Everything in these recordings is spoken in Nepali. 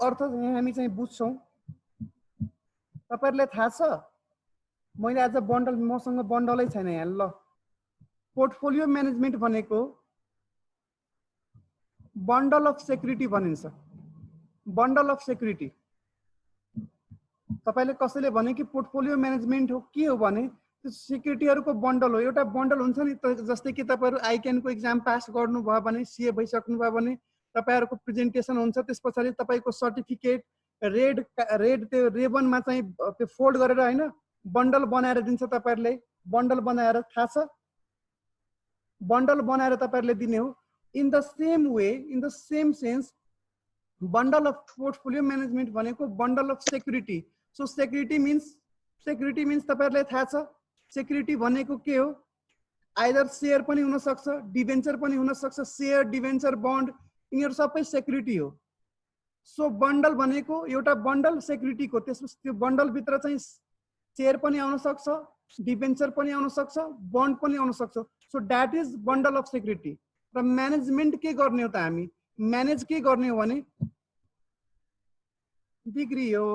अर्थ यहाँ हामी चाहिँ बुझ्छौँ। तपाईहरुलाई थाहा छ मैले आज बन्डल मसँग बन्डलै छैन यहाँ ल। पोर्टफोलियो म्यानेजमेन्ट भनेको बन्डल अफ सेक्युरिटी भनिन्छ। बन्डल अफ सेक्युरिटी तपाईले कसैले भने कि पोर्टफोलियो म्यानेजमेन्ट हो के हो भने त्यो सेक्युरिटीहरुको बन्डल हो। एउटा बन्डल हुन्छ नि जस्तै कि तपाईहरु आइक्यान को एक्जाम पास गर्नु भयो भने सीए भइसक्नु भयो भने तपाईहरुको प्रेजेन्टेसन हुन्छ, त्यसपछि तपाईको सर्टिफिकेट रेड त्यो रिबनमा चाहिँ त्यो फोल्ड गरेर हैन बन्डल बनाएर दिन्छ तपाईहरुले। बन्डल बनाएर थाहा छ बन्डल बनाएर तपाईहरुले दिने हो। In the same way in the same sense bundle of portfolio management भनेको bundle of security. So security means तपाईहरुलाई थाहा छ सेक्युरिटी भनेको के हो। आइदर शेयर पनि हुन सक्छ, डिबेन्चर पनि हुन सक्छ। शेयर, डिबेन्चर, बन्ड यिनीहरु सबै सेक्युरिटी हो। सो बन्डल भनेको एउटा बन्डल सेक्युरिटीको, त्यसपछि त्यो बन्डल भित्र चाहिँ शेयर पनि आउन सक्छ, डिबेन्चर पनि आउन सक्छ, बन्ड पनि आउन सक्छ। So that is bundle of security. र म्यानेजमेन्ट के गर्ने हो त हामी म्यानेज के गर्ने हो भने बिग्रियो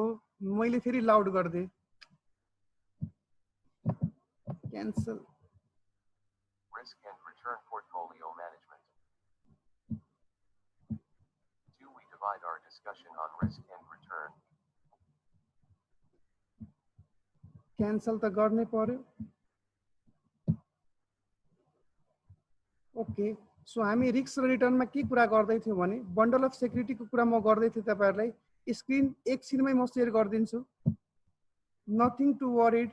मैले फेरि लाउड गर्दै cancel. Risk and return portfolio management. Do we divide our discussion on risk and return? Cancel त गर्नै पर्यो। ओके सो हामी रिस्क र रिटर्नमा के कुरा गर्दै थियौ भने बन्डल अफ सेक्युरिटीको कुरा म गर्दै थिएँ। तपाईहरुलाई स्क्रिन एकछिनमै म शेयर गर्दिन्छु। Nothing to worried.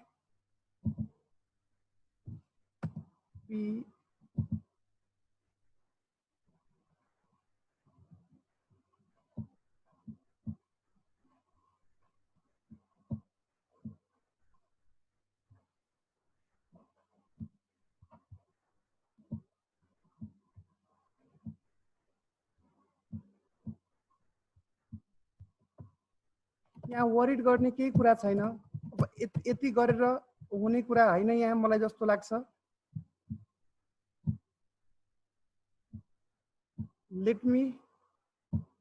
यहाँ वरिड गर्ने केही कुरा छैन। अब यति गरेर हुने कुरा हैन यहाँ मलाई जस्तो लाग्छ। Let me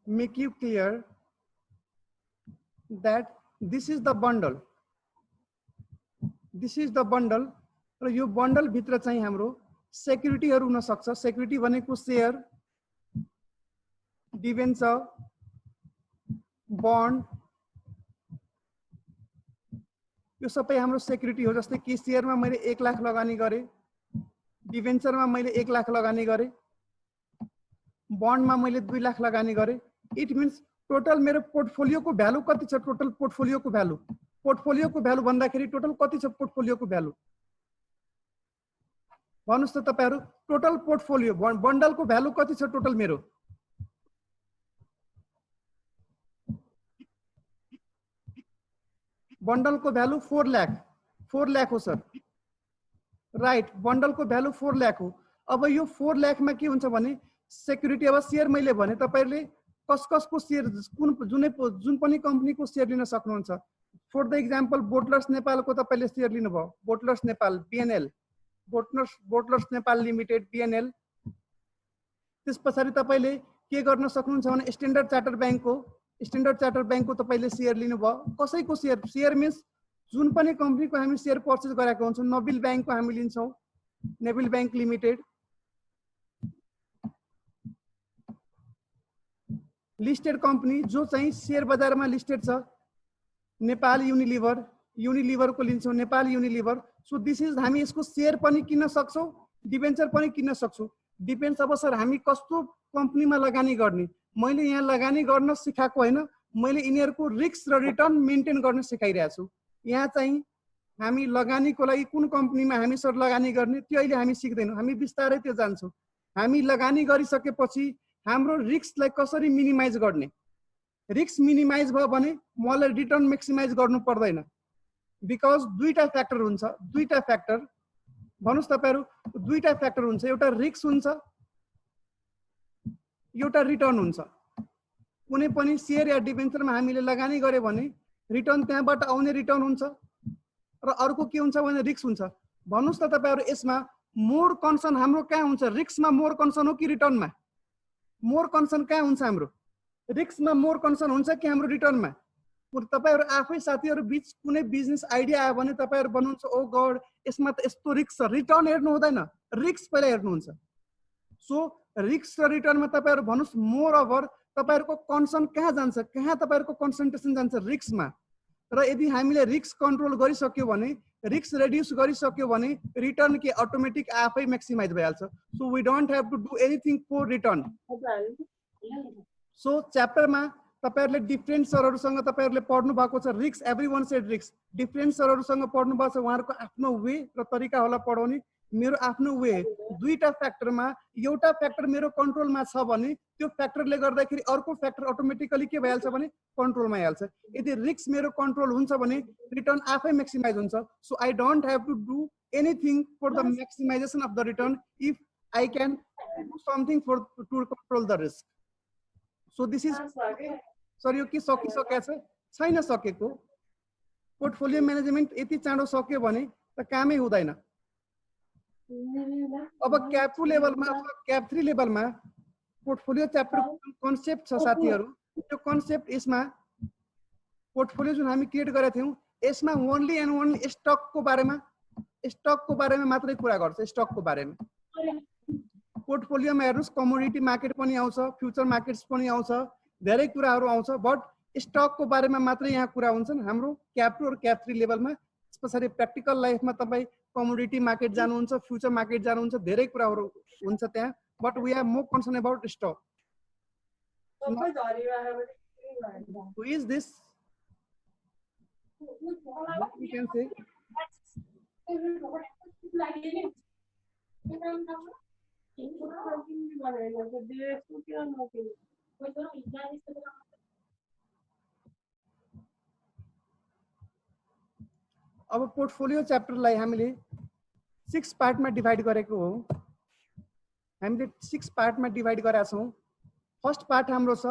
make you clear that this is the bundle. This is the bundle र यो बन्डल भित्र चाहिँ हाम्रो सेक्युरिटीहरु हुन सक्छ। सेक्युरिटी भनेको शेयर, डिबेन्चर, बन्ड यो सबै हाम्रो सेक्युरिटी हो। जस्तै कि शेयरमा मैले 1 लाख लगानी गरे, डिबेन्चरमा मैले 1 लाख लगानी गरे, बन्डमा मैले 2 लाख लगानी गरे। इट मिन्स टोटल मेरो पोर्टफोलियोको भ्यालु कति छ। टोटल पोर्टफोलियोको भ्यालु भन्दाखेरि टोटल कति छ पोर्टफोलियोको भ्यालु भन्नुस् त तपाईहरु। टोटल पोर्टफोलियो बन्डलको भ्यालु कति छ टोटल मेरो बन्डल को भ्यालु 4 लाख हो सर राइट। बन्डल को भ्यालु 4 लाख हो। अब यो 4 लाखमा के हुन्छ भने सेक्युरिटी अब शेयर मैले भने तपाईहरुले कसको शेयर जुन पनि कम्पनीको शेयर लिन सक्नुहुन्छ। फर द एक्जाम्पल बोटलर्स नेपालको तपाईले शेयर लिनुभयो, bottlers Nepal BNL, bottlers Nepal limited BNL. त्यसपछि तपाईले के गर्न सक्नुहुन्छ भने स्ट्यान्डर्ड चार्टर बैंकको तपाईले शेयर लिनुभयो। कसैको शेयर मिन्स जुन पनि कम्पनीको हामी शेयर पर्चेज गरेका हुन्छौं। नोबेल बैंकको हामी लिन्छौं, Nabil bank limited. Listed company जो चाहिँ शेयर बजारमा लिस्टेड छ, नेपाल युनिलिभर को लिन्छौं, Nepal Unilever. So this is हामी यसको शेयर पनि किन्न सक्छौं, डिबेन्चर पनि किन्न सक्छौं। डिपेन्ड्स अब सर हामी कस्तो कम्पनीमा लगानी गर्ने। मैले यहाँ लगानी गर्न सिकाएको हैन, मैले यिनीहरुको रिस्क र रिटर्न मेन्टेन गर्न सिकाइरहेको छु। यहाँ चाहिँ हामी लगानीको लागि कुन कम्पनीमा हामी सर लगानी गर्ने त्यो अहिले हामी सिक्दैनौं, हामी बिस्तारै त्यो जान्छौं। हामी लगानी गरिसकेपछि हाम्रो रिस्कलाई कसरी मिनिमाइज गर्ने। रिस्क मिनिमाइज भयो भने मलाई रिटर्न मैक्सिमाइज गर्नु पर्दैन। बिकज दुईटा फ्याक्टर हुन्छ, दुईटा फ्याक्टर भन्नुस् तपाईहरु, दुईटा फ्याक्टर हुन्छ। एउटा रिस्क हुन्छ, एउटा रिटर्न हुन्छ। कुनै पनि शेयर या डिबेन्चरमा हामीले लगानी गरे भने रिटर्न त्यहाँबाट आउने रिटर्न हुन्छ र अर्को के हुन्छ भने रिस्क हुन्छ। भन्नुस् त तपाईहरु यसमा मोर कन्सर्न हाम्रो कहाँ हुन्छ, रिस्कमा मोर कन्सर्न हो कि रिटर्नमा? मोर कन्सर्न कहाँ हुन्छ हाम्रो? रिस्कमा मोर कन्सर्न हुन्छ कि हाम्रो रिटर्नमा? तपाईहरु आफै साथीहरु बीच कुनै बिजनेस आइडिया आयो भने तपाईहरु भन्नुहुन्छ ओ गॉड यसमा त यस्तो रिस्क छ, रिटर्न हेर्नु हुँदैन, रिस्क पहिला हेर्नुहुन्छ। सो रिस्क र रिटर्नमा तपाईहरु भन्नुस् मोर ओभर तपाईहरुको कन्सर्न कहाँ जान्छ, कहाँ तपाईहरुको कन्सन्ट्रेसन जान्छ रिस्कमा। र यदि हामीले रिस्क कन्ट्रोल गरिसक्यो भने, रिस्क रिड्युस गरिसक्यो भने रिटर्न के अटोमेटिक आफै म्याक्सिमाइज भइहाल्छ। So we don't have to do anything for return. So च्याप्टरमा तपाईहरुले डिफरेन्ट सरहरुसँग तपाईहरुले पढ्नु भएको छ risk, everyone said risk. Different सरहरुसँग पढ्नु भएको छ, उहाँहरुको आफ्नो वे र तरिका होला पढाउने, मेरो आफ्नो वे। दुईटा फ्याक्टरमा एउटा फ्याक्टर मेरो कन्ट्रोलमा छ भने त्यो फ्याक्टरले गर्दाखेरि अर्को फ्याक्टर अटोमेटिकली के भइहाल्छ भने कन्ट्रोलमा आइहाल्छ। यदि रिस्क मेरो कन्ट्रोल हुन्छ भने रिटर्न आफै म्याक्सिमाइज हुन्छ। So I don't have to do anything for the maximization of the return if I can do something for to control the risk. So this is sir यो के सकिसकेको छ छैन सकेको। पोर्टफोलियो म्यानेजमेन्ट यति चाँडो सक्यो भने त कामै हुँदैन। अब क्याप 2 लेभलमा अथवा क्याप 3 लेभलमा पोर्टफोलियो च्याप्टर कन्सेप्ट छ साथीहरु। त्यो कन्सेप्ट यसमा पोर्टफोलियो जुन हामी क्रिएट गरेका थियौं यसमा ओन्ली एन्ड ओन्ली स्टकको बारेमा मात्रै कुरा गर्छ। स्टकको बारेमा पोर्टफोलियोमा हेर्नुस् कमोडिटी मार्केट पनि आउँछ, फ्युचर मार्केट्स पनि आउँछ, धेरै कुराहरु आउँछ, बट स्टकको बारेमा मात्रै यहाँ कुरा हुन्छन् हाम्रो क्याप 2 र क्याप 3 लेभलमा। त्यसपछि प्र्याक्टिकल लाइफमा तपाई कमोडिटी मार्केट जानुहुन्छ, फ्युचर मार्केट जानुहुन्छ, धेरै कुराहरु हुन्छ त्यहाँ, but we are more concern about stock. Who is this? You can say. अब पोर्टफोलियो च्याप्टरलाई हामीले 6 पार्टमा डिभाइड गरेको हो। हामीले 6 पार्टमा डिभाइड गरेका छौं। फर्स्ट पार्ट हाम्रो छ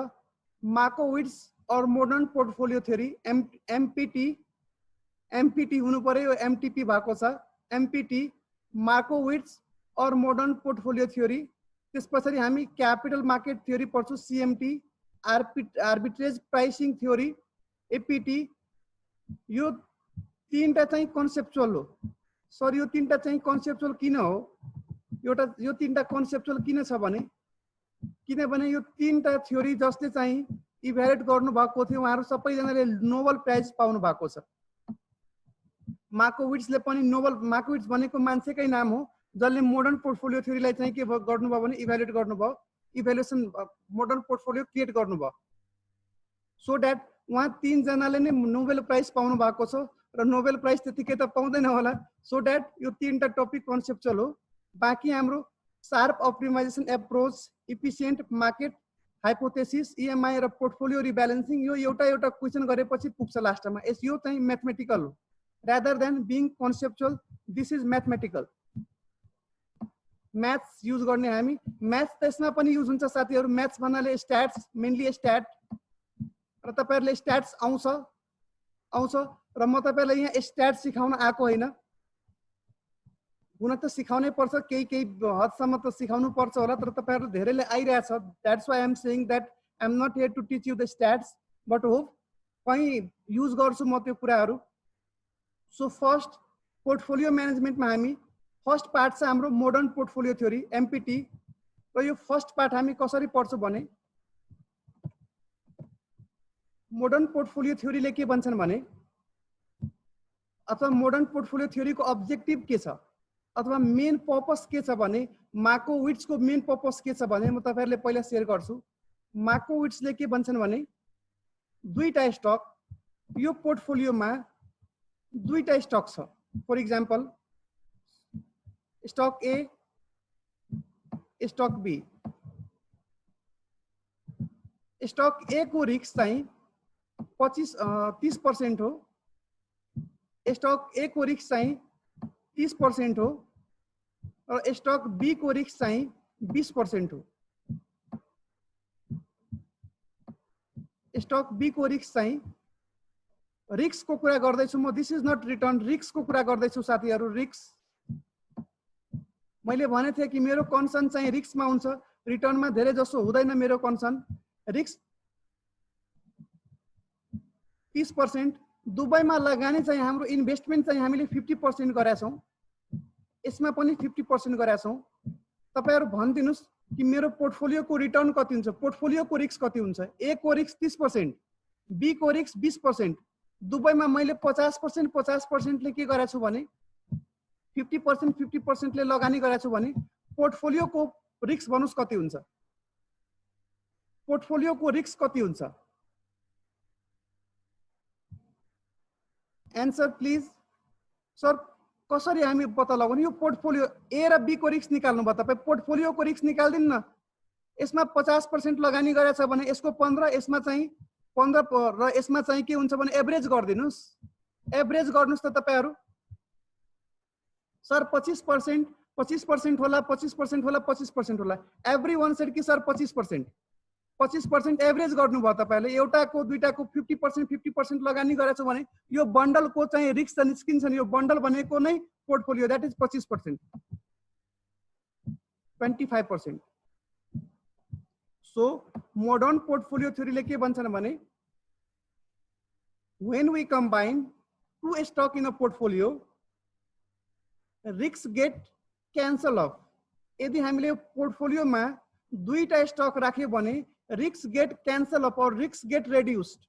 मार्कोविट्ज और मोडर्न पोर्टफोलियो थ्योरी, एमपीटी हुनु पर्यो, यो एमटीपी भएको छ। एमपीटी मार्कोविट्ज और मोडर्न पोर्टफोलियो थ्योरी। त्यसपछि हामी क्यापिटल मार्केट थ्योरी पढ्छौं, CMT, arbitrage pricing theory, APT. यो तीनटा चाहिँ कन्सेप्चुअल हो। सर यो तीनटा चाहिँ कन्सेप्चुअल किन हो? यो तीनटा कन्सेप्चुअल किन छ भने किनभने यो तीनटा थ्योरी जसले चाहिँ इभ्यालुएट गर्नु भएको थियो उहाँहरु सबैजनाले नोबेल प्राइज पाउनु भएको छ। मार्कोविट्जले पनि नोबेल, मार्कोविट्ज भनेको मान्छेकै नाम हो जसले मोडर्न पोर्टफोलियो थ्योरीलाई चाहिँ के गर्नुभयो भने इभ्यालुएट गर्नुभयो, इभ्यालुएसन मोडर्न पोर्टफोलियो क्रिएट गर्नुभयो। सो दैट उहाँ तीन जनाले नै नोबेल प्राइज पाउनु भएको छ र नोबेल प्राइज त्यतिकै त पाउँदैन होला। सो दैट यो तीनटा टपिक कन्सेप्चुअल हो। बाँकी हाम्रो Sharpe optimisation approach, efficient market hypothesis, EMI र पोर्टफोलियो रिब्यालेन्सिङ, यो एउटा क्वेशन गरेपछि पुग्छ लास्टमा। यो चाहिँ म्याथमेटिकल हो rather than being conceptual. This is mathematical. Maths use गर्ने हामी, म्याथ्स त्यसमा पनि युज हुन्छ साथीहरु। म्याथ्स भन्नाले स्ट्याट्स, मेनली स्ट्याट, र तपाईहरुले स्ट्याट्स आउँछ र म तपाईहरुलाई यहाँ स्ट्याट सिकाउन आको हैन। हुन त सिकाउनै पर्छ, केही हदसम्म त सिकाउनु पर्छ होला, तर तपाईहरु धेरैले आइरहेछ। That's why I am saying that I am not here to teach you the stats, but hope कहीं युज गर्छु म त्यो कुराहरु। सो फर्स्ट पोर्टफोलियो म्यानेजमेन्टमा हामी फर्स्ट पार्ट छ हाम्रो मोडर्न पोर्टफोलियो थ्योरी, एमपीटी। र यो फर्स्ट पार्ट हामी कसरी पढ्छौं भने मोडर्न पोर्टफोलियो थ्योरीले के भन्छन् भने, अथवा मोडर्न पोर्टफोलियो थ्योरीको अब्जेक्टिभ के छ अथवा मेन पर्पस के छ भने, मार्कोविट्जको मेन पर्पस के छ भने म तपाईहरुले पहिला शेयर गर्छु। मार्कोविट्जले के भन्छन् भने दुईटा स्टक, यो पोर्टफोलियोमा दुईटा स्टक छ। For example stock A, stock B. Stock A को रिस्क चाहिँ 30% हो, स्टक ए को रिस्क चाहिँ 30% हो, र स्टक बी को रिस्क चाहिँ 20% हो। स्टक बी को रिस्क चाहिँ, रिस्क को कुरा गर्दैछु म, this is not return, risk को कुरा गर्दैछु साथीहरु। रिस्क मैले भने थिए कि मेरो कन्सर्न चाहिँ रिस्कमा हुन्छ, रिटर्नमा धेरै जसो हुँदैन मेरो कन्सर्न। रिस्क 30%, दुबईमा लगानी चाहिँ हाम्रो इन्भेस्टमेन्ट चाहिँ हामीले 50% गरेका छौँ, यसमा पनि 50% गरेका छौँ। तपाईहरु भनिदिनुस् कि मेरो पोर्टफोलियोको रिटर्न कति हुन्छ, पोर्टफोलियोको रिस्क कति हुन्छ। ए को रिस्क 30%, बी को रिस्क 20%, दुबईमा मैले 50% ले के गरेको छु भने 50% ले लगानी गरेको छु भने पोर्टफोलियोको रिस्क भन्नुस् कति हुन्छ, पोर्टफोलियोको रिस्क कति हुन्छ? Answer please sir. कसरी हामी पत्ता लगाउने? यो पोर्टफोलियो ए र बी को रिस्क निकाल्नु भयो तपाई, पोर्टफोलियोको रिस्क निकाल्दिनु न। यसमा 50% लगानी गरेछ भने यसको 15, यसमा चाहिँ 15 र यसमा चाहिँ के हुन्छ भने एभरेज गर्दिनुस्। एभरेज गर्नुस् त तपाईहरु। सर 25% होला, 25% होला, 25% होला। एभ्रीवन सेड कि सर 25% एभरेज गर्नु भयो तपाईहरुले। एउटाको दुईटाको 50% लगानी गरेछ भने यो बन्डलको चाहिँ रिस्क त निस्किन्छ नि। यो बन्डल भनेको नै portfolio, that is 25%, 25%। So modern portfolio थ्योरीले के भन्छन् भने when we combine two stock in a portfolio, risks get cancel off। यदि हामीले पोर्टफोलियोमा दुईटा स्टक राख्यो भने रिस्क गेट क्यान्सल अफ और रिस्क गेट रेड्युस्ड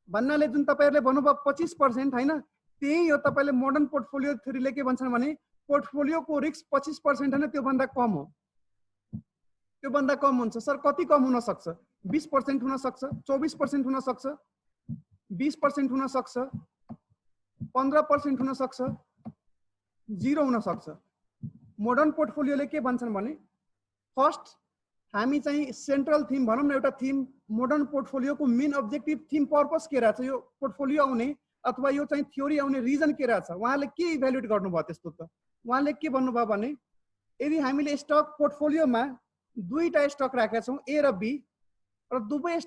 भन्नाले जुन तपाईहरुले भन्नुभयो 25% हैन, त्यही हो। तपाईले मोडर्न पोर्टफोलियो थ्योरीले के भन्छन् भने पोर्टफोलियोको रिस्क 25% हैन, त्यो भन्दा कम हो। त्यो भन्दा कम हुन्छ। सर कति कम हुन सक्छ? 20% हुन सक्छ, 24% हुन सक्छ, 20% हुन सक्छ, 15% हुन सक्छ, 0 हुन सक्छ। मोडर्न पोर्टफोलियोले के भन्छन् भने फर्स्ट हामी चाहिँ सेन्ट्रल थीम भनौं न, एउटा थीम मोडर्न पोर्टफोलियोको मेन अब्जेक्टिभ थीम पर्पस के रहेछ, यो पोर्टफोलियो आउने अथवा यो चाहिँ थ्योरी आउने रिजन के रहेछ, उहाँले के इभ्यालुएट गर्नुभयो त्यस्तो त? उहाँले के भन्नुभयो भने यदि हामीले स्टक पोर्टफोलियोमा दुईटा स्टक राखेका छौँ ए र बी, र दुवै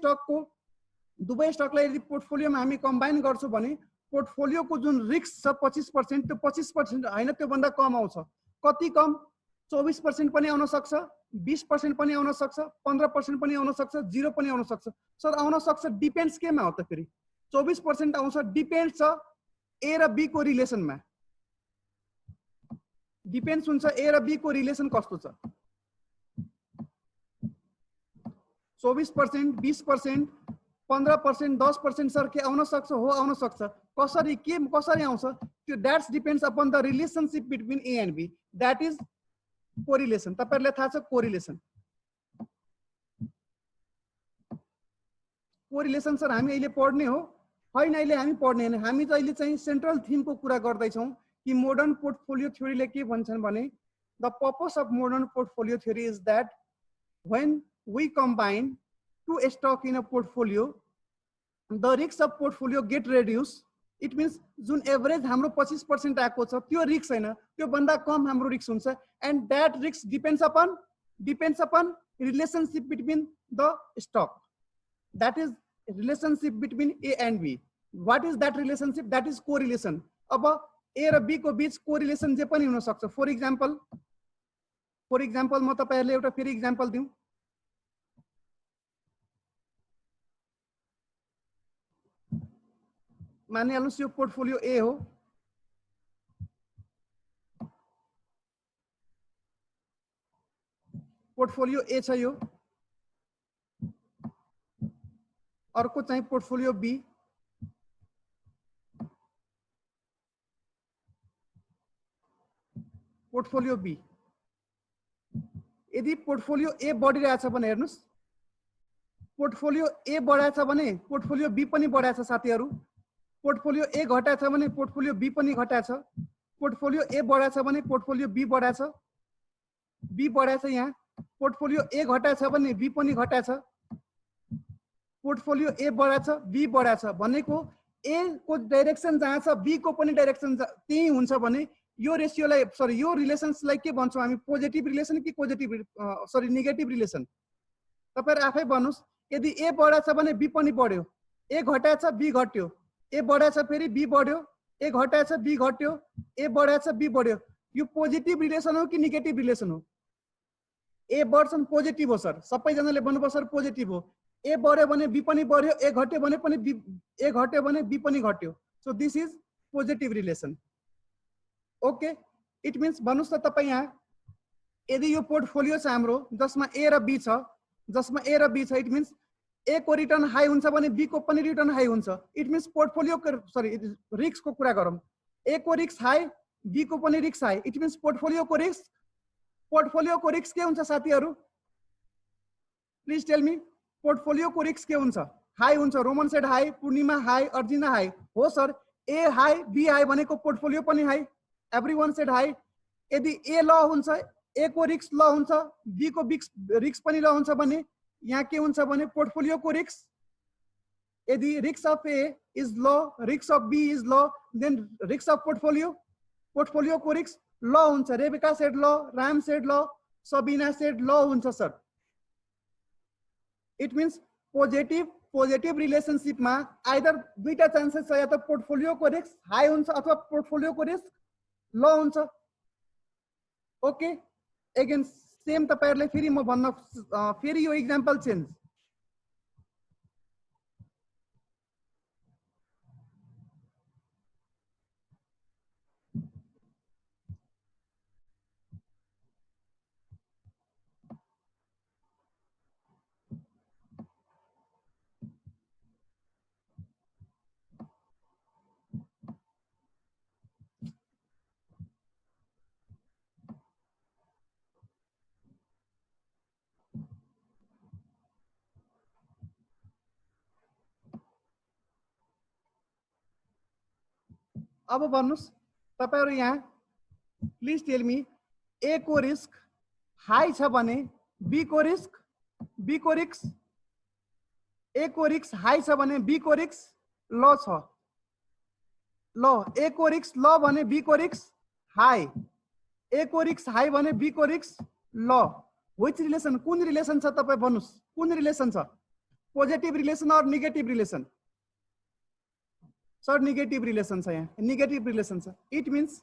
स्टकलाई यदि पोर्टफोलियोमा हामी कम्बाइन गर्छौँ भने पोर्टफोलियोको जुन रिस्क छ 25%, त्यो 25% हैन, त्यो भन्दा कम आउँछ। कति कम? 24% पनि आउन सक्छ, 20% पनि आउन सक्छ, 15% पनि आउन सक्छ, 0 पनि आउन सक्छ। सर आउन सक्छ डिपेन्ड्स केमा हो त? फेरि 24% आउँछ, डिपेन्ड्स छ ए र बी को रिलेसनमा। डिपेन्ड्स हुन्छ ए र बी को रिलेसन कस्तो छ। 24%, 20%, 15%, 10% सर के आउन सक्छ? हो आउन सक्छ। कसरी आउँछ त्यो? That's depends upon the relationship between A and B, that is correlation. तपाईहरुलाई थाहा छ कोरिलेसन? कोरिलेसन सर हामी अहिले पढ्ने हो हैन? अहिले हामी पढ्ने हैन, हामी चाहिँ अहिले चाहिँ सेन्ट्रल थीमको कुरा गर्दै छौं कि मोडर्न पोर्टफोलियो थ्योरीले के भन्छन् भने the purpose of modern portfolio theory is that when we combine two stock in a portfolio, the risks of portfolio get reduced। it means जुन एभरेज हाम्रो 25% आएको छ त्यो रिस्क हैन, त्यो भन्दा कम हाम्रो रिस्क हुन्छ। and that risk depends upon relationship between the stock, that is relationship between A and B। what is that relationship? that is correlation। अब A र B को बीच कोरिलेसन जे पनि हुन सक्छ। फर इक्जाम्पल म तपाईहरुले एउटा फेरि इक्जाम्पल दिउँ। मानिहाल्नुस् यो पोर्टफोलियो ए हो, पोर्टफोलियो ए छ यो। अर्को चाहिँ पोर्टफोलियो बी, पोर्टफोलियो बी। यदि पोर्टफोलियो ए बढिरहेछ भने हेर्नुस्, पोर्टफोलियो ए बढाएछ भने पोर्टफोलियो बी पनि बढाएछ साथीहरु। पोर्टफोलियो ए घटाएछ भने पोर्टफोलियो बी पनि घटाएछ। पोर्टफोलियो ए बढाएछ भने पोर्टफोलियो बी बढाएछ, बी बढाएछ यहाँ। पोर्टफोलियो ए घटाएछ भने बी पनि घटाएछ। पोर्टफोलियो ए बढाएछ, बी बढाएछ भनेको ए को डाइरेक्सन जहाँ छ बी को पनि डाइरेक्सन त्यही हुन्छ भने यो रेशियोलाई यो रिलेसन्सलाई के भन्छौं हामी? पोजिटिभ रिलेसन कि नेगेटिभ रिलेसन? तपाईहरु आफै भन्नुस्। यदि ए बढाएछ भने बी पनि बढ्यो, ए घटाएछ बी घट्यो, ए बढाएछ फेरि बी बढ्यो, ए घटाएछ बी घट्यो, ए बढाएछ बी बढ्यो। यो पोजिटिभ रिलेसन हो कि नेगेटिभ रिलेसन हो? ए बढ्छन् पोजिटिभ हो सर, सबैजनाले भन्नुभयो सर पोजिटिभ हो। ए बढ्यो भने बी पनि बढ्यो, ए घट्यो भने पनि ए घट्यो भने बी पनि घट्यो. So this is positive relation. Okay, it means भन्नुस् त तपाईँ यहाँ यदि यो पोर्टफोलियो छ हाम्रो जसमा ए र बी छ, इट मिन्स ए को रिटर्न हाई हुन्छ भने बी को पनि रिटर्न हाई हुन्छ. इट मिन्स पोर्टफोलियो रिस्क को कुरा गरौँ. ए को रिस्क हाई, बी को पनि risk high. It means portfolio को रिस्क के हुन्छ साथीहरू? Please tell me. पोर्टफोलियो को रिस्क के हुन्छ? हाई हुन्छ. Roman said high, Purnima high, Arjina high. हो sir, A high B high भनेको पोर्टफोलियो पनि हाई. Everyone said high. यदि ए ल हुन्छ, ए को रिस्क ल हुन्छ, बी को रिस्क पनि ल हुन्छ भने यहाँ के हुन्छ भने पोर्टफोलियो को रिस्क. यदि risk of A is low, risk of B is low, then risk of portfolio को रिस्क लो हुन्छ. Rebika said low, Ram said low, Sabina said low हुन्छ सर. इट मिन्स पोजिटिभ रिलेसनशिपमा आइदर दुईटा चान्सेस छ, या त पोर्टफोलियो को रिस्क हाई हुन्छ अथवा पोर्टफोलियो को रिस्क लो हुन्छ. ओके, अगेन सेम तपाईहरुले फेरि म भन्न फेरि यो एक्जाम्पल चेन्ज. अब भन्नुस् तपाईहरु यहाँ प्लिज टेल मी. ए को रिस्क हाई छ भने बी को रिस्क ए को रिस्क हाई छ भने बी को रिस्क लो छ. लो, ए को रिस्क लो भने बी को रिस्क हाई, ए को रिस्क हाई भने बी को रिस्क लो. व्हिच रिलेसन, कुन रिलेसन छ तपाई भन्नुस्? कुन रिलेसन छ? Positive relation or negative relation? Sir negative relation छ. यहाँ नेगेटिभ रिलेसन छ. It means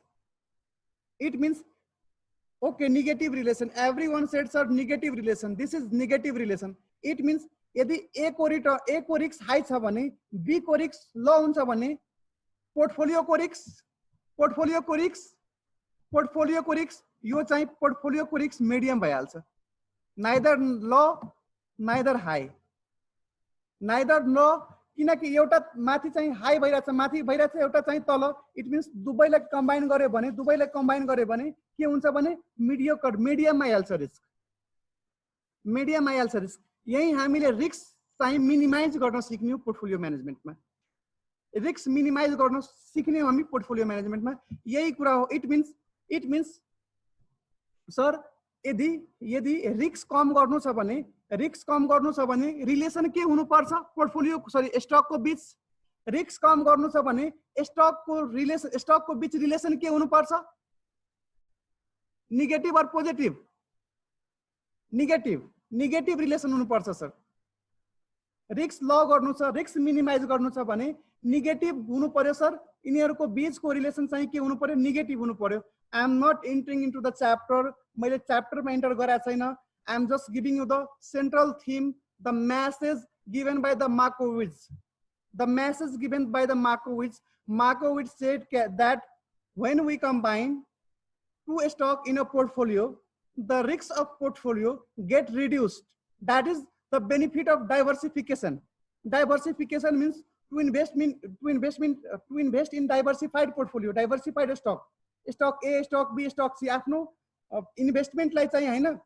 okay, negative relation. Everyone said sir negative relation. This is negative relation. It means यदि ए को रिस्क हाई छ भने बी को रिस्क लो हुन्छ भने पोर्टफोलियो को रिस्क यो चाहिँ पोर्टफोलियो को रिस्क मिडियम भइहाल्छ. नाइदर लो नाइदर हाई, नाइदर लो, किनकि एउटा माथि चाहिँ हाई भइरहेछ, माथि भइरहेछ, एउटा चाहिँ तल. इट मिन्स दुवैलाई कम्बाइन गर्यो भने के हुन्छ भने मिडियममा आइहाल्छ रिस्क. यही हामीले रिस्क चाहिँ मिनिमाइज गर्न सिक्ने पोर्टफोलियो म्यानेजमेन्टमा. रिस्क मिनिमाइज गर्न सिक्ने हामी पोर्टफोलियो म्यानेजमेन्टमा. यही कुरा हो. इट मिन्स सर यदि रिस्क कम गर्नु छ भने रिलेसन के हुनुपर्छ? पोर्टफोलियो स्टकको बीच रिस्क कम गर्नु छ भने स्टकको बीच रिलेसन के हुनुपर्छ? Negative or positive? Negative relation हुनुपर्छ सर. रिस्क ल गर्नु छ, रिस्क मिनिमाइज गर्नु छ भने नेगेटिभ हुनु पर्यो सर. यिनीहरुको बीचको रिलेसन चाहिँ के हुनु पर्यो? नेगेटिभ हुनु पर्यो. I am not entering into the chapter. मैले च्याप्टरमा एन्टर गरेको छैन. I am just giving you the central theme, the message given by the Markowitz. Markowitz said that when we combine two stocks in a portfolio, the risks of portfolio get reduced. That is the benefit of diversification. Diversification means to invest in diversified portfolio, diversified stock. Stock A, stock B, stock C. आफ्नो इन्भेस्टमेन्ट लाई चाहिँ हैन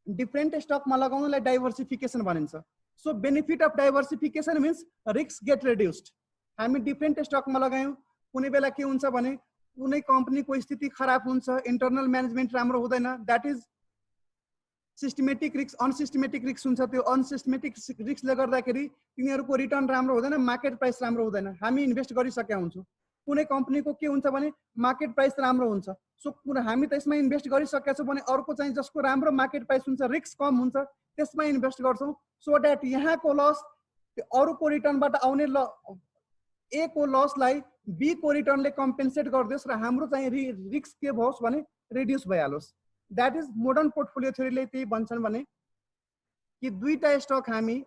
डिफरेंट स्टक में लगाउनलाई डाइवर्सिफिकेशन भनिन्छ. So benefit of diversification means risk get reduced. हामी डिफरेंट स्टक में लगायौं, कुनै बेला के हुन्छ भने कुनै कंपनी को स्थिति खराब हुन्छ, इंटरनल मैनेजमेंट राम्रो हुँदैन, that is systematic risk. Unsystematic risk हुन्छ. त्यो अनसिस्टमेटिक रिस्कले गर्दाखेरि तिनीहरुको रिटर्न राम्रो हुँदैन, मार्केट प्राइस राम्रो हुँदैन. हामी इन्भेस्ट गरिसकेका हुन्छौं. कुनै कंपनी को के हुन्छ भने मार्केट प्राइस राम्रो हुन्छ. सो हामी त्यसमा इन्भेस्ट गरिसकेका छौं भने अर्को चाहिँ जसको राम्रो मार्केट प्राइस हुन्छ, रिस्क कम हुन्छ, त्यसमा इन्भेस्ट गर्छौं. सो दैट यहाँको लस अरूको रिटर्नबाट आउने ए को लसलाई बी को रिटर्नले कम्पेन्सेट गर्दियोस् र हाम्रो चाहिँ रिस्क के भओस् भने रिड्युस भइहालोस्. दैट इज मोडर्न पोर्टफोलियो थ्योरीले त्यही भन्छन् भने कि दुईटा स्टक हामी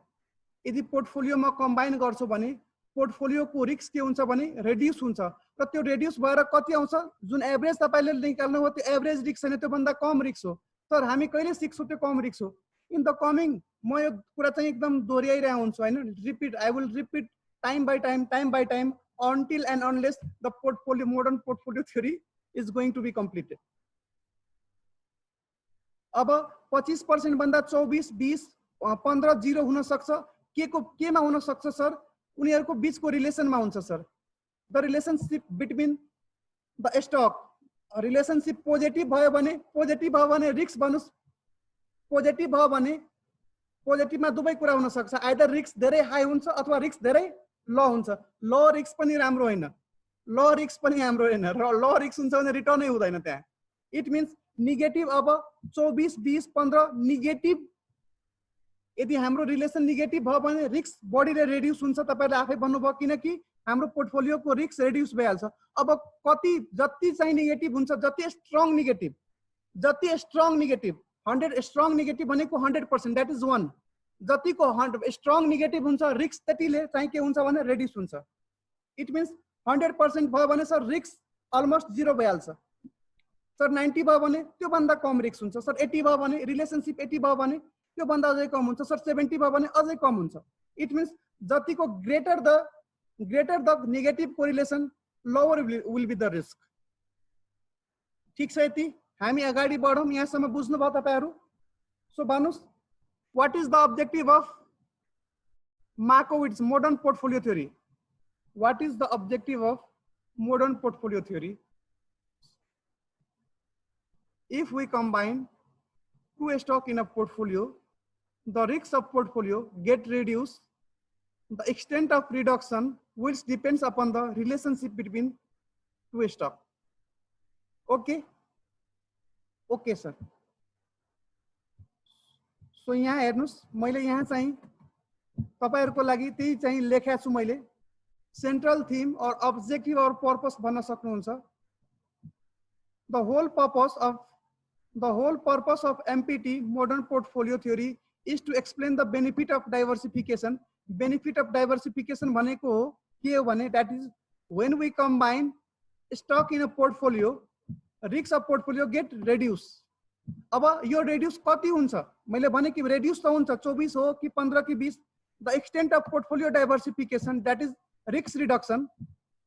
यदि पोर्टफोलियोमा कम्बाइन गर्छौँ भने पोर्टफोलियोको रिस्क के हुन्छ भने रेड्युस हुन्छ र त्यो रेड्युस भएर कति आउँछ जुन एभरेज तपाईले निकाल्नु हो त्यो एभरेज रिस्क छैन त्यो भन्दा कम रिस्क हो तर हामी कहिले सिक्छौँ त्यो कम रिस्क हो इन द कमिङ म यो कुरा चाहिँ एकदम दोहोऱ्याइरहेको हुन्छु हैन repeat I will repeat time by time until and unless the modern portfolio theory is going to be completed. अब 25% भन्दा 24 20 15 0 हुन सक्छ केमा हुन सक्छ सर उनीहरुको बीचको रिलेसनमा हुन्छ sir the relationship between the stock relationship positive भयो भने रिस्क भन्नुस् पोजिटिभ भयो भने पोजिटिभमा दुवै कुरा हुन सक्छ आइदर रिस्क धेरै हाई हुन्छ अथवा रिस्क धेरै लो हुन्छ लो रिस्क पनि राम्रो हैन लो रिस्क पनि राम्रो हैन र लो रिस्क हुन्छ भने रिटर्नै हुँदैन त्यहाँ इट मीन्स नेगेटिभ अब 24 20 15 नेगेटिभ यदि हाम्रो रिलेसन नेगेटिभ भयो भने रिस्क बढीले रेड्युस हुन्छ तपाईहरुले आफै भन्नुभयो किनकि हाम्रो पोर्टफोलियोको रिस्क रेड्युस भइहाल्छ अब कति जति चाहिँ नेगेटिभ हुन्छ जति स्ट्रङ नेगेटिभ 100 स्ट्रङ नेगेटिभ भनेको 100% दैट इज 1 जतिको स्ट्रङ नेगेटिभ हुन्छ रिस्क त्यतिले चाहिँ के हुन्छ भने रेड्युस हुन्छ इट मीन्स 100% भयो भने सर रिस्क अलमोस्ट 0 भइहाल्छ सर 90 भयो भने त्यो भन्दा कम रिस्क हुन्छ सर 80 भयो भने रिलेशनशिप 80 भयो भने त्यो भन्दा अझै कम हुन्छ सर 70 भयो भने अझै कम हुन्छ इट मीन्स जतिको greater the negative correlation lower will be the risk ठीक छ यति हामी अगाडि बढौं यहाँसम्म बुझ्नु भयो तपाईहरु so भन्नुस् what is the objective of Markowitz modern portfolio theory what is the objective of modern portfolio theory if we combine two stocks in a portfolio the risks of portfolio get reduced the extent of reduction which depends upon the relationship between two stocks okay sir so यहाँ हेर्नुस् मैले यहाँ चाहिँ तपाईहरुको लागि त्यही चाहिँ लेखेको छु मैले सेन्ट्रल थीम और अब्जेक्टिभ और पर्पस भन्न सक्नुहुन्छ the whole purpose of MPT modern portfolio theory is to explain the benefit of diversification भनेको हो के हो भने that is when we combine stock in a portfolio risk of portfolio get reduce अब यो रेड्युस कति हुन्छ मैले भने कि रेड्युस त हुन्छ 24 हो कि 15 कि 20 the extent of portfolio diversification that is risk reduction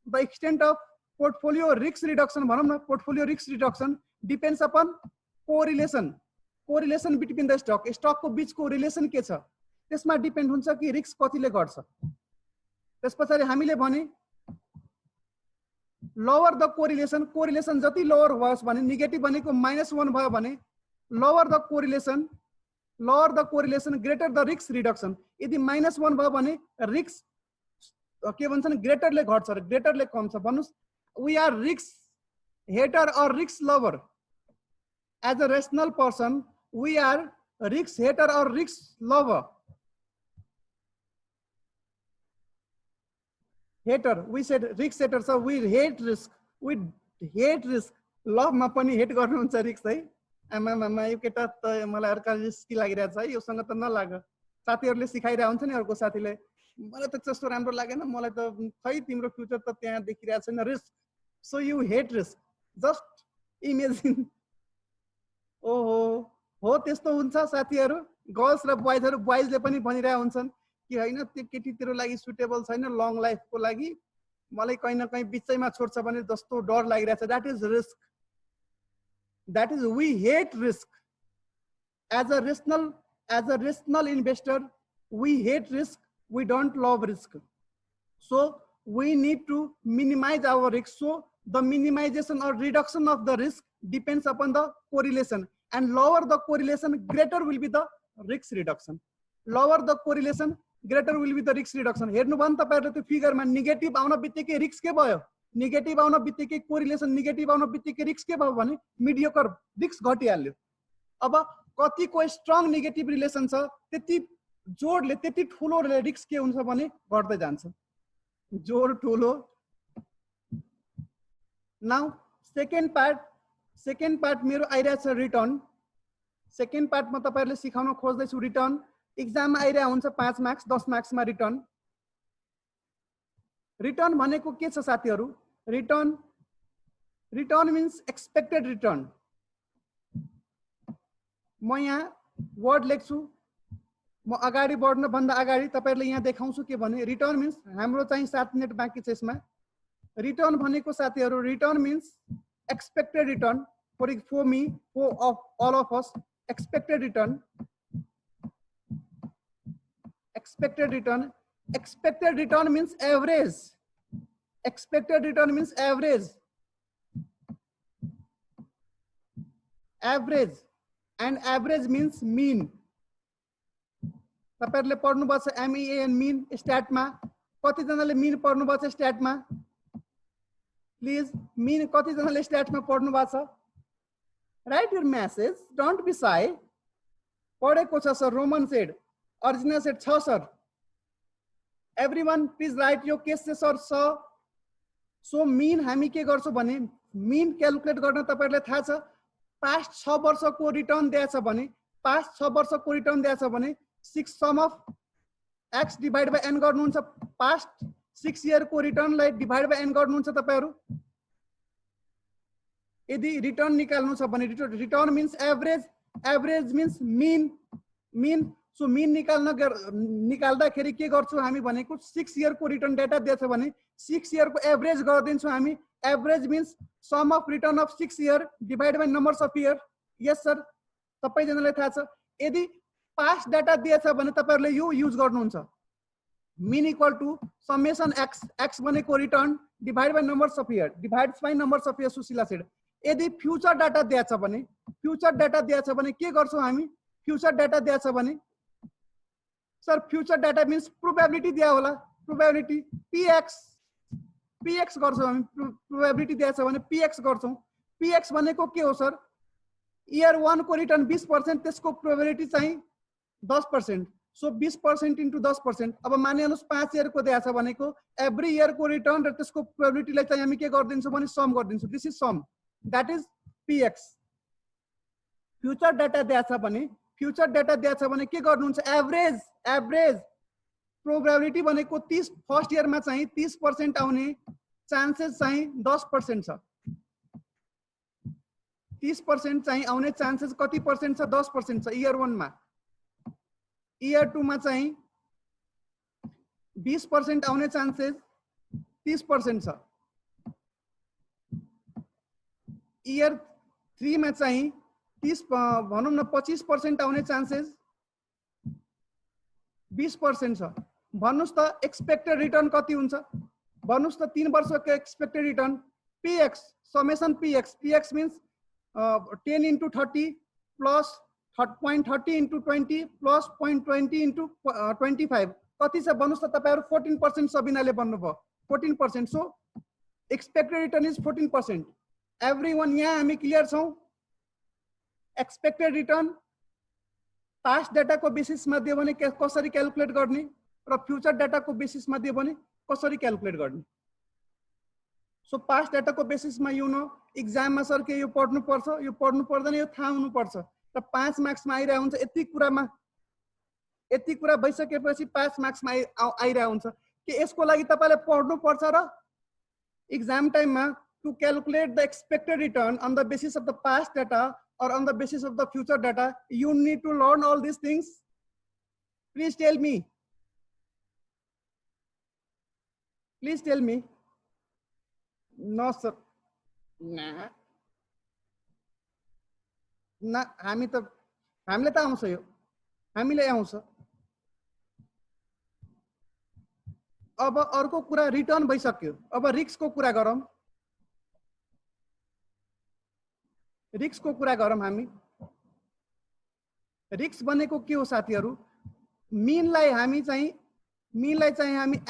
the extent of portfolio risk reduction भनौं न portfolio risk reduction depends upon correlation between the stock को बीचको रिलेसन के छ त्यसमा डिपेन्ड हुन्छ कि रिस्क कतिले घट्छ त्यसपछि हामीले भने लोअर द कोरिलेसन जति लोअर होस् भने नेगेटिभ भनेको -1 भयो भने lower the correlation greater the risk reduction यदि -1 भयो भने रिस्क के भन्छन् ग्रेटरले घट्छ र ग्रेटरले कम छ भन्नुस् we are risk hater or risk lover as a rational person we are risk hater or risk lover hater we said risk hater so we hate risk love मा पनि हेट गर्नुहुन्छ रिस्क है आमा यो केटा त मलाई अर्का रिस्की लागिरहेछ है योसँग त नलाग साथीहरुले सिकाइरा हुन्छ नि अर्को साथीले मलाई त त्यस्तो राम्रो लागेन मलाई त खै तिम्रो फ्युचर त त्यहाँ देखिरहेछ छैन risk so you hate risk just imagine ओहो हो त्यस्तो हुन्छ साथीहरु गर्ल्स र बॉयजले पनि भनिरहेका हुन्छन् कि हैन त्यो केटीहरुको लागि सुटेबल छैन लङ लाइफ को लागि मलाई कहीं न कहीं बिचैमा छोड्छ भने जस्तो डर लागिरहेछ that is we hate risk as a rational investor we hate risk we don't love risk so we need to minimise our risk so the minimisation or reduction of the risk depends upon the correlation and lower the correlation greater will be the risk reduction lower the correlation greater will be the risk reduction हेर्नु भयो नि तपाईहरुले त्यो फिगरमा नेगेटिभ आउन बित्तिकै रिस्क के भयो नेगेटिभ आउन बित्तिकै कोरिलेसन नेगेटिभ आउन बित्तिकै रिस्क के भयो भने मिडियोकर रिस्क घटिहाल्यो अब कतिको स्ट्रङ नेगेटिभ रिलेसन छ त्यति जोडले त्यति ठुलो रिस्क के हुन्छ भने घट्दै जान्छ जोड ठुलो नाउ सेकेन्ड पार्ट मेरो आइरहेछ रिटर्न सेकेन्ड पार्टमा तपाईहरुले सिकाउन खोज्दै छु रिटर्न एक्जाममा आइरहेको हुन्छ 5 मार्क्स 10 मार्क्समा रिटर्न। रिटर्न भनेको के छ साथीहरु? Return means expected return. म यहाँ वर्ड लेख्छु, म अगाडि बढ्न भन्दा अगाडि तपाईहरुले यहाँ देखाउँछु के भने रिटर्न मिन्स हाम्रो चाहिँ 7 मिनेट बाँकी छ यसमा। रिटर्न भनेको साथीहरु return means expected return for me, for all of us, expected return. Expected return means average. Expected return means average. Average and average means mean. तपाईहरुले पढ्नु भएको छ MEAN mean स्ट्याट मा। कति जनाले mean पढ्नु भएको छ स्ट्याट मा? प्लिज mean कति जनाले स्ट्याट मा पढ्नु भएको छ? Write your message, don't be shy. पढेको छ सर, रोमन सेड, अर्जिना सेड छ sir. Everyone please write your cases sir छ। सो mean हामी के गर्छौं भने mean क्याल्कुलेट गर्न तपाईहरुलाई थाहा छ पास्ट 6 वर्षको रिटर्न दिएछ भने पास्ट 6 वर्षको रिटर्न दिएछ भने 6 sum of x divide by n गर्नुहुन्छ। पास्ट 6 इयर को रिटर्नलाई डिवाइड बाइ n गर्नुहुन्छ तपाईहरु। यदि रिटर्न निकाल्नु छ भने return means average, average means mean. So mean निकाल्दाखेरि के गर्छौं हामी भनेको 6 इयर को रिटर्न डाटा दिएछ भने 6 इयर को एभरेज गर्दिन्छौं हामी। Average means sum of return of 6 year divide by numbers of year. Yes sir, तपाई जनालाई थाहा छ। यदि पास्ट डाटा दिएछ भने तपाईहरुले यो युज गर्नुहुन्छ, mean equal to summation x, x भनेको return divide by numbers of year divides by numbers of year. Sushila said यदि फ्यूचर डाटा दिएछ भने के गर्छौं हामी? फ्यूचर डाटा दिएछ भने sir future data means probability दिया होला, प्रोबेबिलिटी px गर्छौं हामी। प्रोबेबिलिटी दिएछ भने px गर्छौं। px भनेको के हो सर? इयर 1 को रिटर्न 20%, त्यसको प्रोबेबिलिटी चाहिँ 10%। So 20% into 10%। अब मानिलिनुस् 5 इयर को दिएछ भनेको एभ्री इयर को रिटर्न र त्यसको प्रोबेबिलिटीलाई चाहिँ हामी के गर्दिन्छौं भने सम गर्दिन्छौं। This is sum, that is px। Future data दिएछ भने के गर्नुहुन्छ? एभरेज, एभरेज प्रोबेबिलिटी भनेको 30 फर्स्ट इयर मा चाहिँ 30% आउने चान्सेस चाहिँ 10% छ। 30% चाहिँ आउने चान्सेस कति पर्सेन्ट छ? 10% छ इयर 1 मा। इयर 2 मा चाहिँ 20% आउने चान्सेस 30% छ। इयर 3 मा चाहिँ 30 भनौं न 25% आउने चान्सेस 20% छ। भन्नुस् त एक्सपेक्टेड रिटर्न कति हुन्छ? भन्नुस् त 3 वर्षको expected return px summation px means 10 into 30 plus 0.30 into 20 plus 0.20 into 25 कति छ भन्नुस् त तपाईहरु? 14% सबिनाले भन्नुभयो 14%। So expected return is 14%। Everyone यहाँ हामी क्लियर छौं? एक्सपेक्टेड रिटर्न पास्ट डाटा को बेसिसमा दियो भने कसरी क्याल्कुलेट गर्ने र फ्यूचर डाटा को बेसिसमा दियो भने कसरी क्याल्कुलेट गर्ने। सो पास्ट डाटा को बेसिसमा यु नो एक्जाम मा सर के यो पढ्नु पर्छ, यो पढ्नु पर्दैन, यो थाहा हुनु पर्छ र 5 मार्क्स मा आइरा हुन्छ। यति कुरा भइसकेपछि 5 मार्क्स मा आइरा हुन्छ कि यसको लागि तपाईले पढ्नु पर्छ र एक्जाम टाइम मा to calculate the expected return on the basis of the past data or on the basis of the future data, you need to learn all these things. Please tell me. Please tell me. No sir. Nah. ना हामीले त आउँछ यो, हामीले आउँछ। अब अर्को कुरा रिटर्न भइसक्यो। अब रिस्क को कुरा गरौँ। हामी रिस्क भनेको के हो साथीहरु? मीनलाई हामी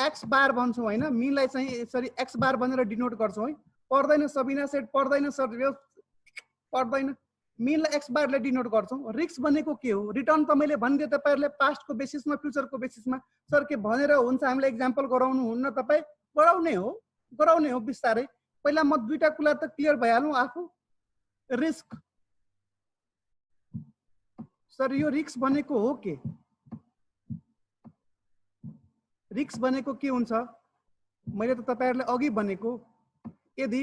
x बार भन्छौं हैन? मीनलाई चाहिँ सरी x बार भनेर डिनोट गर्छौं है। पर्दैन सबिना सेट, पर्दैन सर, पर्दैन। मीनलाई x बारले डिनोट गर्छौं। रिस्क भनेको के हो? रिटर्न त मैले भनिदिए तपाईहरुले पास्ट को बेसिसमा फ्यूचर को बेसिसमा। सर के भनेर हुन्छ हामीले एक्जाम्पल गराउनु हुन्न? तपाई गराउने हो बिस्तारै। पहिला म दुईटा कुरा त क्लियर भइहालौं आफू। रिस्क सर यो रिस्क भनेको हो के? रिस्क भनेको के हुन्छ मैले त तपाईहरुलाई अघि भनेको यदि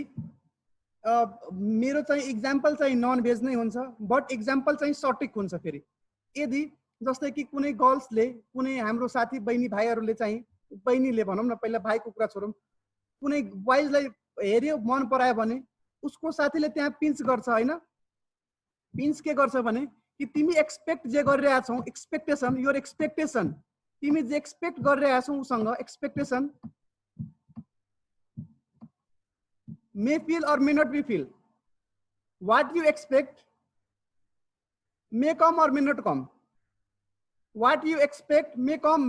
मेरो चाहिँ एक्जाम्पल चाहिँ नन भेज नै हुन्छ बट एक्जाम्पल चाहिँ सटिक हुन्छ फेरि यदि जस्तै कि कुनै गर्ल्सले कुनै हाम्रो साथी बहिनी भाइहरूले चाहिँ बहिनीले भनौं न पहिला भाइको कुरा छोडौं कुनै बोइजलाई हेर्यो मन परायो भने उसको साथीले त्यहाँ पिन्च गर्छ हैन पिन्च के गर्छ भने कि तिमी एक्सपेक्ट जे गरिरहेका छौ एक्सपेक्टेसन योर एक्सपेक्टेसन तिमी जे एक्सपेक्ट गरिरहेका छौ उसँग expectation may feel or may not be feel what you expect may come or may not come what you expect may come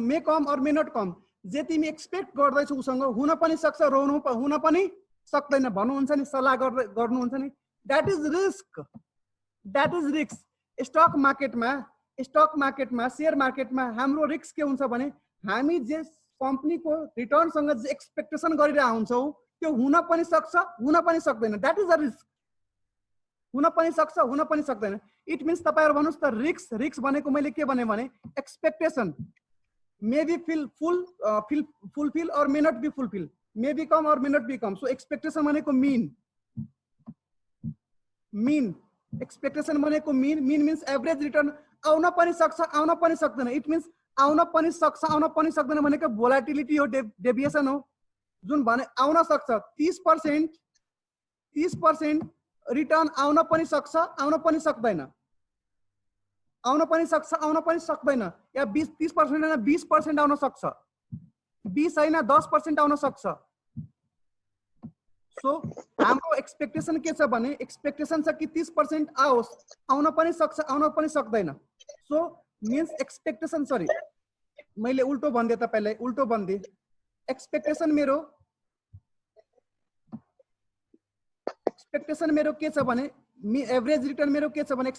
or may not come जे तिमी एक्सपेक्ट गर्दैछौ उसँग हुन पनि सक्छ हुन पनि सक्दैन भन्नुहुन्छ नि सल्लाह गर्नुहुन्छ नि दैट इज रिस्क स्टक मार्केटमा शेयर मार्केटमा हाम्रो रिस्क के हुन्छ भने हामी जे कम्पनीको रिटर्न सँग जे एक्सपेक्टेसन गरिरहेका हुन्छौ त्यो हुन पनि सक्छ हुन पनि सक्दैन दैट इज अ रिस्क हुन पनि सक्छ हुन पनि सक्दैन इट मीन्स तपाईहरु भन्नुस् त रिस्क भनेको मैले के भने expectation may be fulfil or may not be fulfill may become or may not become so expectation भनेको mean expectation भनेको mean means average return आउन पनि सक्छ आउन पनि सक्दैन इट मीन्स आउन पनि सक्छ आउन पनि सक्दैन भनेको भोलाटिलिटी हो डेभिएसन हो जुन भने आउन सक्छ 30% रिटर्न आउन पनि सक्छ आउन पनि सक्दैन आउन पनि सक्छ आउन पनि सक्दैन या 30% हैन 20% आउन सक्छ 20 हैन 10% आउन सक्छ सो हाम्रो एक्सपेक्टेसन के छ भने एक्सपेक्टेसन छ कि 30% आओस् आउन पनि सक्छ आउन पनि सक्दैन सो मीन्स एक्सपेक्टेसन सरी मैले उल्टो भन्दै तपाईलाई उल्टो भन्दै एक्सपेक्टेसन मेरो के छ भने एभरेज रिटर्न मेरो के छ भने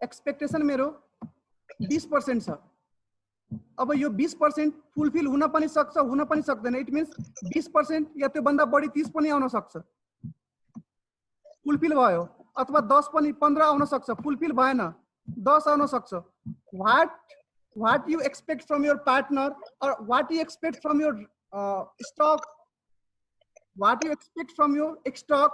एक्सपेक्टेसन मेरो 20% छ अब यो 20% फुलफिल हुन पनि सक्छ हुन पनि सक्दैन इट मीन्स 20% या त्यो भन्दा बढी 30 पनि आउन सक्छ फुलफिल भयो अथवा 10 पनि 15 आउन सक्छ फुलफिल भएन 10 आउन सक्छ what you expect from your partner or what you expect from your stock what you expect from your stock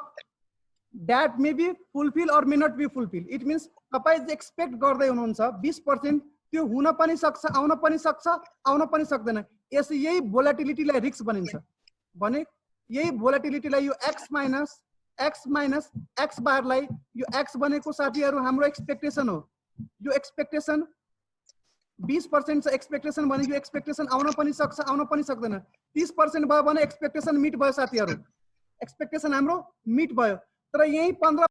that may be fulfill or may not be fulfill it means तपाई जे एक्सपेक्ट गर्दै हुनुहुन्छ 20% त्यो हुन पनि सक्छ आउन पनि सक्छ आउन पनि सक्दैन यसै यही भोलाटिलिटीलाई रिस्क भनिन्छ भने यही भोलाटिलिटीलाई यो x माइनस x बारलाई यो x भनेको साथीहरु हाम्रो एक्सपेक्टेसन हो यो एक्सपेक्टेसन 20% छ एक्सपेक्टेसन भने यो एक्सपेक्टेसन आउन पनि सक्छ आउन पनि सक्दैन 30% भयो भने एक्सपेक्टेसन मिट भयो साथीहरु एक्सपेक्टेसन हाम्रो मिट भयो तर यही 15